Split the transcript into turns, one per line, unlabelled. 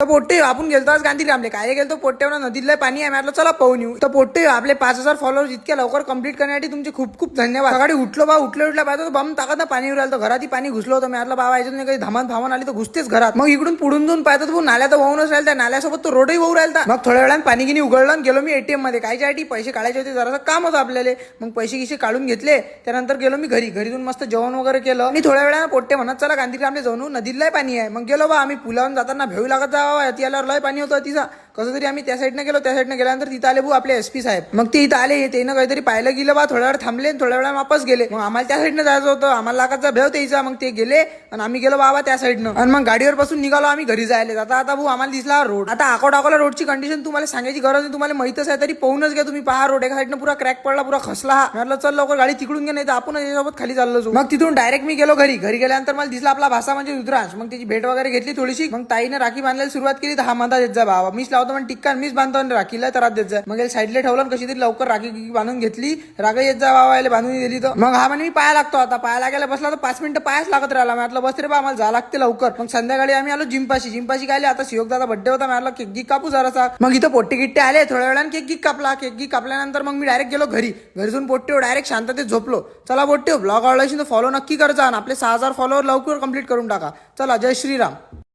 तर पोट्टे आपण गेलतो आज गांधीग्रामले काय गेलतो पोट्टेवर नदीला पाणी आहे म्हटलं चला पाहून येऊ. तर पोट्टे आपले 5,000 फॉलोअर्स इतक्या लवकर कंप्लीट करण्यासाठी तुमचे खूप खूप धन्यवाद. सकाळी उठलो उठल्या पाहिजे बम ताकद पाणी उरायला घरात पाणी घुसलो होतं. म्हटलं बाबा याच्यात काही धामण फामन आली तर घुसतेच घरात. मग इकडून पुढून जाऊन पाहतो तो नाल्या तर वाहूनच राहिला, त्या नाल्यासोबत तो रोडही वाहू राहिला. मग थोड्या वेळानं पाणी गिनी उघडलं आणि गेलो मी एटीएम मध्ये कायच्यासाठी पैसे काढायचे होते, जरासं काम होतं आपल्याला. मग पैसे गिसे काढून घेतले, त्यानंतर गेलो मी घरी मस्त जेवण वगैरे केलं आणि थोड्या वेळानं पोट्टे म्हणत चला गांधीग्रामला जाऊन नदीला पाणी आहे. मग गेलो बा आम्ही पुलावरून जाताना भेऊ लागत जावा याला लय पाणी होतं तिचा. कसं तरी आम्ही त्या साईडनं गेलो, त्या साईडनं गेल्यानंतर तिथं आले भाऊ आपले एसपी साहेब. मग ते इथं आले, त्यानं काहीतरी पाहायला गेलं बा, थोड्या वेळ थांबले थोड्या वेळा वापस गेले. मग आम्हाला त्या साईडनं जायचं होतं, आम्हाला लागायचा भेव त्याचा. मग ते गेले आणि आम्ही गेलो बाबा त्या साईडनं आणि मग गाडीवर बसून निघालो आम्ही घरी जायला. आता भाऊ आम्हाला दिसला रोड. आता अकोला रोडची कंडिशन तुम्हाला सांगायची गरज नाही, तुम्हाला माहितच आहे. तरी पाहूनच घ्या तुम्ही. पहा रोड एका साईडनं पुरा क्रॅक पडला, पुरा खसला. हा म्हटलं चल लवकर गाडी तिकडून घे, नाही तर आपण याच्यासोबत खाली चाललो जाऊ. मग तिथून डायरेक्ट मी गेलो घरी गेल्यानंतर मला दिसला आपला भाषा म्हणजे रुद्रांश. मग त्याची भेट वगैरे घेतली थोडीशी. मग ताईने राखी बांधायला सुरुवात केली. तर हा म्हणता देत जा बाबा, मीच लावतो म्हणजे टिक्का मीच बांधतो आणि राखीला तर देत जा. मग साईडला ठेवलं कशी तरी लवकर राखी बांधून घेतली. राखी येत जा बाबा, बांधून दिली. तर मग हा म्हणे मी पाया लागतो. आता पाया लागायला बसला तर 5 मिनिटं पायाच लागत राहिला. म्हटलं बस रे बा आम्हाला जा लागते लवकर. मग संध्याकाळी आम्ही आलो जिमपाशी काय आता शिवदाचा बड्डे होता. म्हटलं केक गी कापू जरासा. मग इथं पोट्टे गिट्टे आले, थोड्या वेळाने केक गी कापल्यानंतर मग मी डायरेक्ट गेलो घरी जाऊन पोट्टे डायरेक्ट शांततेत झोपलो. चला पोट्टे ब्लॉग आवडला असेल तर फॉलो नक्की करजा आणि आपले 6,000 फॉलोअर लवकर कंप्लीट करून टाका. चला जय श्रीराम.